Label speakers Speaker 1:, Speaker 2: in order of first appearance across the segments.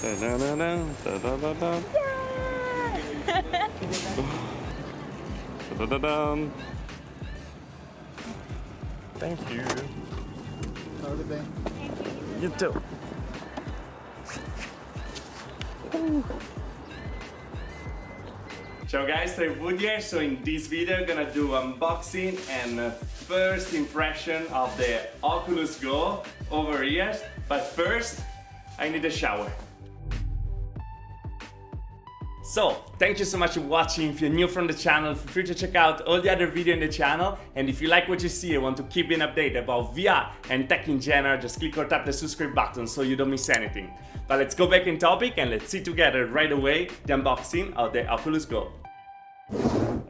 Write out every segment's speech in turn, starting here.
Speaker 1: Da-da-da-da, da-da-da-da. Da-da-da-da. Thank you.
Speaker 2: Have a good day.
Speaker 1: You too. Ciao guys, I'm Wood here. So in this video I'm gonna do unboxing and first impression of the Oculus GO over here. But first, I need a shower. So, thank you so much for watching. If you're new from the channel, feel free to check out all the other videos in the channel. And if you like what you see and want to keep an update about VR and tech in general, just click or tap the subscribe button so you don't miss anything. But let's go back in topic and let's see together right away the unboxing of the Oculus GO.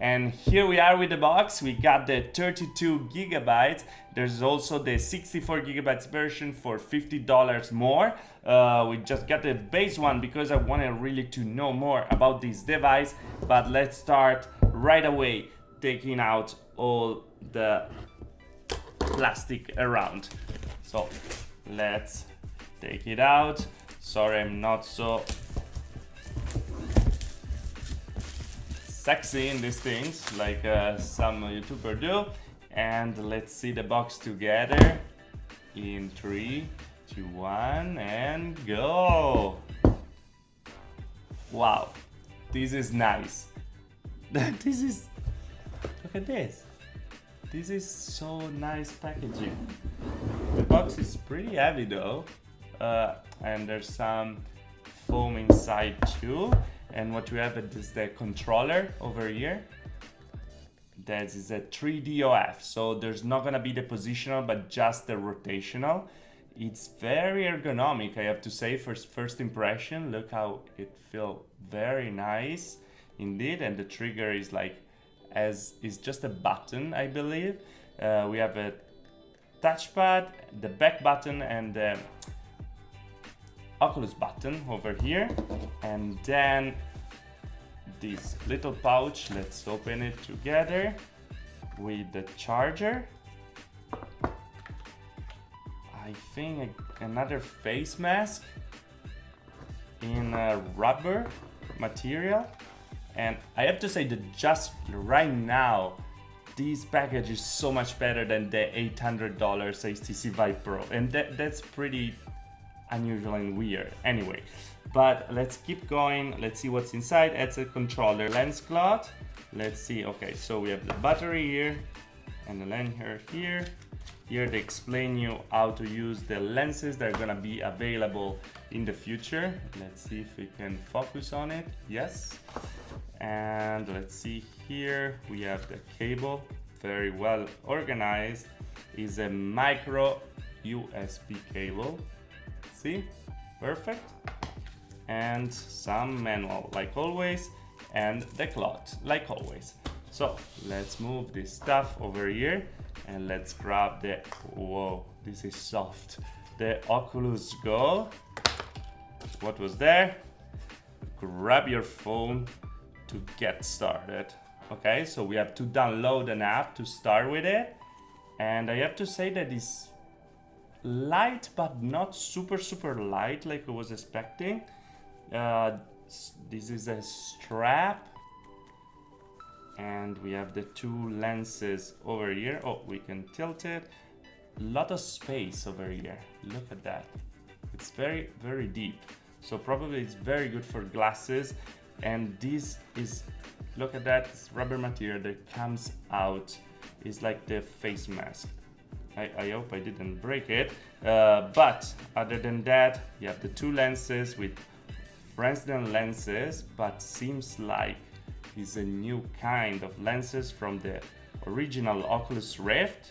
Speaker 1: And here we are with the box. We got the 32 gigabytes. There's also the 64 gigabytes version for $50 more. We just got the base one because I wanted really to know more about this device. But let's start right away taking out all the plastic around. So let's take it out. Sorry, I'm not so sexy in these things like some YouTubers do. And let's see the box together in 3, 2, 1 and go. Wow, this is nice. This is, look at this. This is so nice packaging. The box is pretty heavy though, and there's some foam inside too. And what we have is the controller over here. That is a 3D OF, so there's not gonna be the positional, but just the rotational. It's very ergonomic, I have to say, first impression. Look how it feels very nice indeed. And the trigger is like, is just a button, I believe. We have a touchpad, the back button, and the Oculus button over here, and then this little pouch. Let's open it together with the charger. I think another face mask in a rubber material. And I have to say that just right now this package is so much better than the $800 HTC VIVE Pro, and that's pretty unusual and weird anyway. But let's keep going. Let's see what's inside. It's a controller lens cloth. Let's see. Okay, so we have the battery here and the lens here. Here they explain you how to use the lenses that are gonna be available in the future. Let's see if we can focus on it. Yes. And let's see here, we have the cable, very well organized. Is a micro USB cable. See, perfect. And some manual like always, and the cloth like always. So let's move this stuff over here and let's grab the, whoa, this is soft, the Oculus GO. What was there? Grab your phone to get started. Okay, so we have to download an app to start with it, and I have to say that it's light, but not super light like I was expecting. This is a strap, and we have the two lenses over here. Oh, we can tilt it. A lot of space over here. Look at that. It's very deep, so probably it's very good for glasses. And this is, look at that, it's rubber material that comes out. It's like the face mask. I hope I didn't break it, but other than that, you have the two lenses with Fresnel lenses, but seems like it's a new kind of lenses from the original Oculus Rift.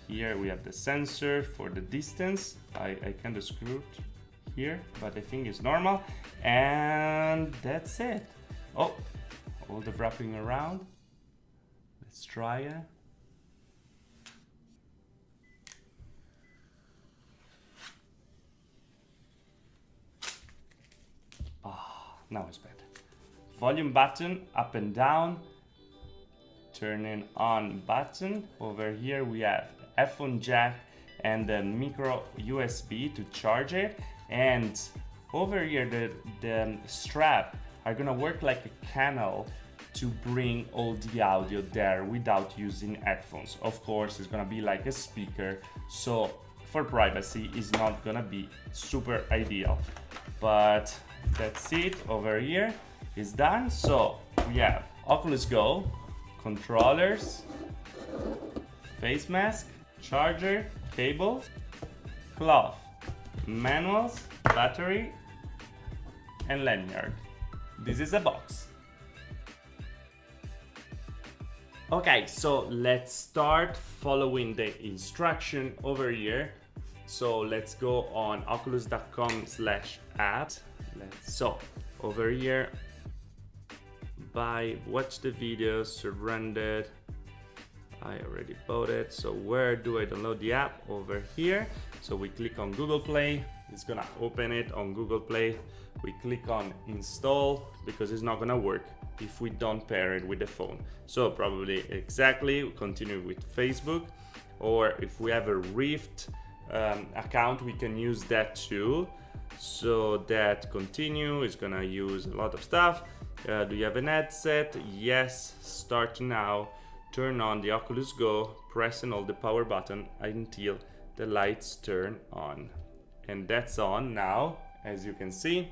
Speaker 1: Here we have the sensor for the distance. I kind of screwed here, but I think it's normal. And that's it. Oh, all the wrapping around. Let's try it. Now it's better. Volume button up and down, turning on button. Over here we have headphone jack and the micro USB to charge it. and over here the strap are gonna work like a canal to bring all the audio there without using headphones. Of course, it's gonna be like a speaker, so for privacy it's not gonna be super ideal. But that's it. Over here is done. So we have Oculus GO, controllers, face mask, charger, cable, cloth, manuals, battery, and lanyard. This is a box. Okay, so let's start following the instruction over here. So let's go on oculus.com/apps. So over here, watch the video, surrendered. I already bought it. So where do I download the app? Over here. So we click on Google Play. It's gonna open it on Google Play. We click on install because it's not gonna work if we don't pair it with the phone. So probably we continue with Facebook, or if we have a Rift account, we can use that too. So that continue is gonna use a lot of stuff. Do you have an headset? Yes. Start now. Turn on the Oculus GO, press and hold the power button until the lights turn on. And that's on now, as you can see.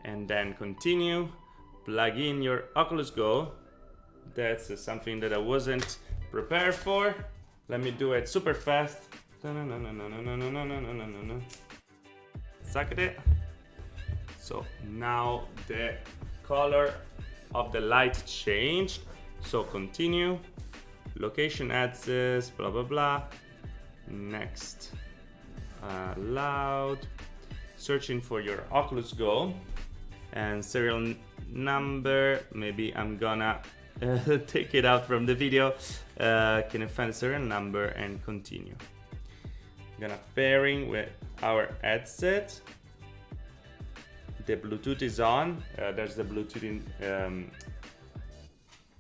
Speaker 1: And then continue. Plug in your Oculus GO. That's something that I wasn't prepared for. Let me do it super fast. Suck at it. So now the color of the light changed. So continue. Location access, blah blah blah. Next. Loud. Searching for your Oculus GO. And serial number, maybe I'm gonna take it out from the video. Can I find serial number and continue? Gonna pairing with our headset. The Bluetooth is on. There's the Bluetooth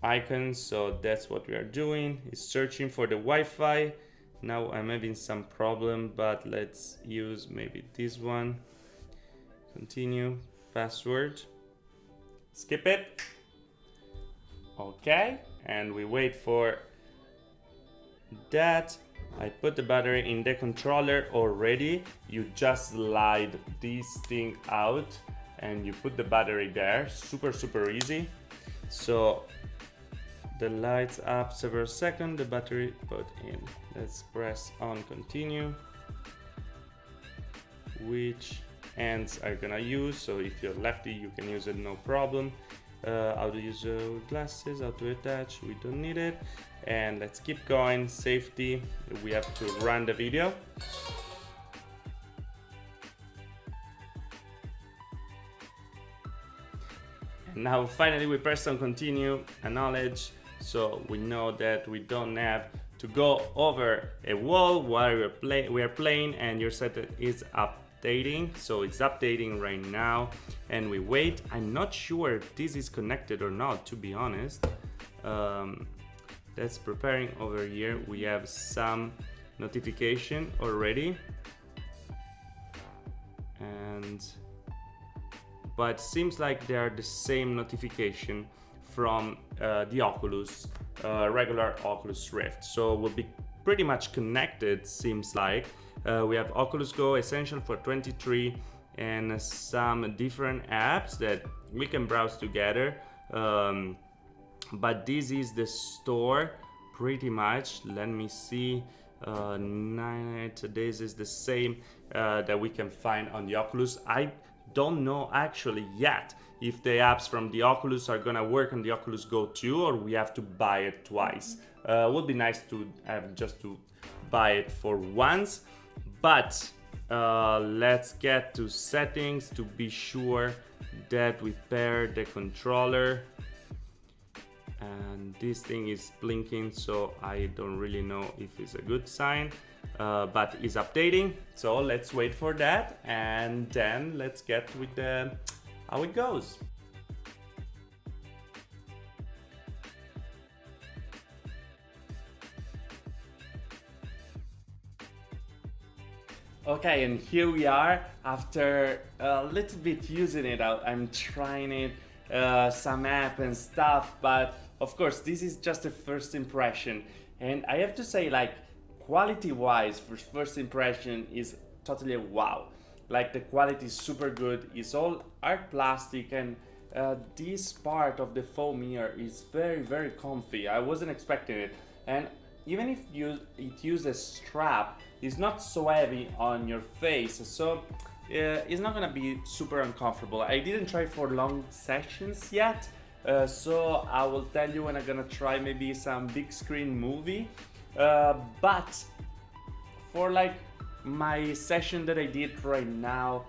Speaker 1: icon, so that's what we are doing. Is searching for the Wi-Fi. Now I'm having some problem, but let's use maybe this one. Continue. Password. Skip it. Okay, and we wait for that. I put the battery in the controller already. You just slide this thing out and you put the battery there. Super easy. So the lights up several seconds, the battery put in. Let's press on continue. Which ends are gonna use, so if you're lefty you can use it, no problem. How to use glasses, how to attach, we don't need it. And let's keep going. Safety, we have to run the video. And now finally we press on continue, acknowledge, so we know that we don't have to go over a wall while we are playing, and your setup is updating. So it's updating right now, and we wait. I'm not sure if this is connected or not, to be honest. That's preparing over here. We have some notification already, but seems like they are the same notification from the Oculus, regular Oculus Rift. So we'll be pretty much connected, seems like. We have Oculus GO Essential for 23 and some different apps that we can browse together. But this is the store pretty much. Let me see. This is the same that we can find on the Oculus. I don't know actually yet if the apps from the Oculus are gonna work on the Oculus GO too, or we have to buy it twice. Would be nice to have just to buy it for once. But let's get to settings to be sure that we pair the controller. And this thing is blinking, so I don't really know if it's a good sign, but it's updating. So let's wait for that, and then let's get with how it goes. Okay, and here we are after a little bit using it. I'm trying it, some app and stuff, but of course this is just a first impression. And I have to say, like, quality wise, first impression is totally a wow. Like, the quality is super good, it's all art plastic, and this part of the foam here is very comfy. I wasn't expecting it. And even if it uses strap, it's not so heavy on your face, so it's not gonna be super uncomfortable. I didn't try for long sessions yet, so I will tell you when I'm gonna try maybe some big screen movie. But for like my session that I did right now,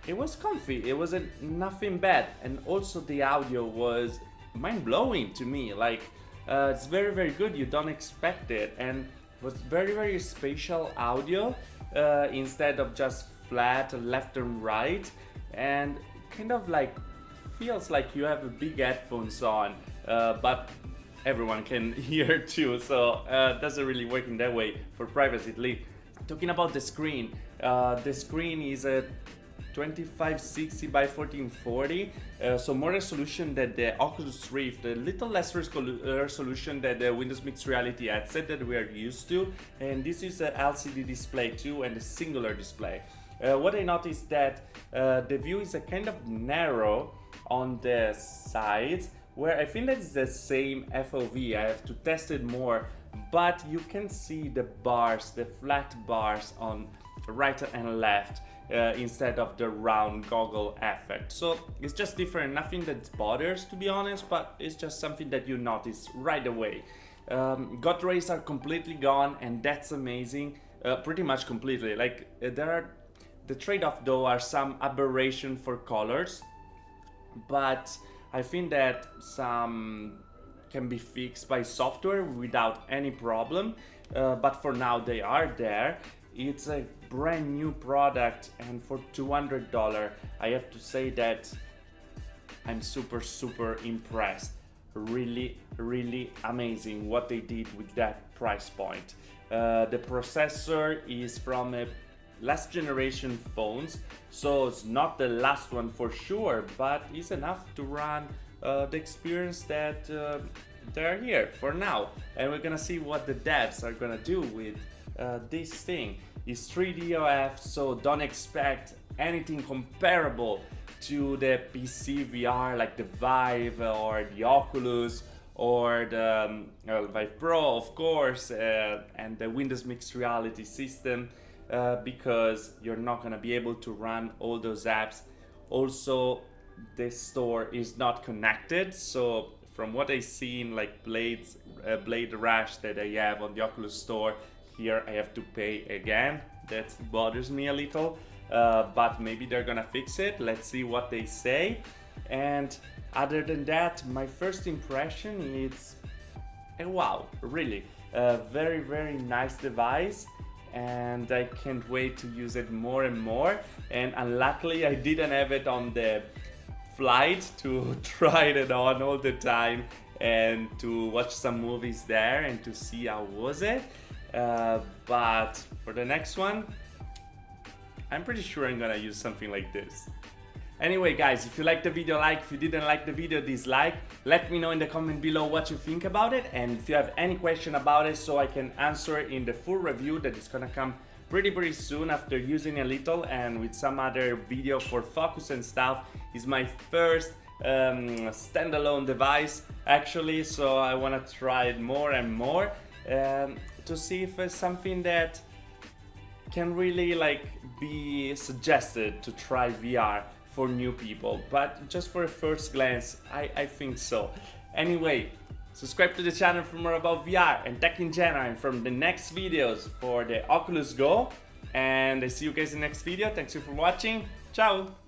Speaker 1: it was comfy. It wasn't nothing bad, and also the audio was mind-blowing to me. Like, it's very good. You don't expect it, and it was very spatial audio instead of just flat left and right, and kind of like feels like you have a big headphones on, but everyone can hear too, so it doesn't really work in that way for privacy at least. Talking about the screen is a 2560 by 1440, so more resolution than the Oculus Rift, a little less resolution than the Windows Mixed Reality headset that we are used to, and this is an LCD display too, and a singular display. What I noticed that the view is a kind of narrow on the sides, where I think that is the same FOV. I have to test it more, but you can see the bars, the flat bars on right and left, instead of the round goggle effect. So it's just different, nothing that bothers, to be honest, but it's just something that you notice right away. God rays are completely gone, and that's amazing. Pretty much completely. Like, the trade-off though are some aberration for colors, but I think that some can be fixed by software without any problem, but for now they are there. It's a brand new product, and for $200 I have to say that I'm super impressed. Really amazing what they did with that price point. The processor is from a last generation phones, so it's not the last one for sure, but it's enough to run the experience that they're here for now. And we're gonna see what the devs are gonna do with this thing. It's 3D OF, so don't expect anything comparable to the PC VR like the VIVE or the Oculus or the VIVE Pro, of course, and the Windows Mixed Reality system, because you're not gonna be able to run all those apps. Also, the store is not connected, so from what I've seen, like Blade Rush that I have on the Oculus store, here I have to pay again. That bothers me a little, but maybe they're gonna fix it. Let's see what they say. And other than that, my first impression is a wow, really. Very nice device, and I can't wait to use it more and more. And unluckily I didn't have it on the flight to try it on all the time and to watch some movies there and to see how was it. But for the next one, I'm pretty sure I'm gonna use something like this. Anyway guys, if you liked the video, like. If you didn't like the video, dislike. Let me know in the comment below what you think about it, and if you have any question about it, so I can answer it in the full review that is gonna come pretty soon after using a little, and with some other video for focus and stuff. It's my first standalone device actually, so I want to try it more and more to see if it's something that can really like be suggested to try VR for new people. But just for a first glance, I think so. Anyway, subscribe to the channel for more about VR and tech in general, and from the next videos for the Oculus GO. And I see you guys in the next video. Thanks you for watching. Ciao!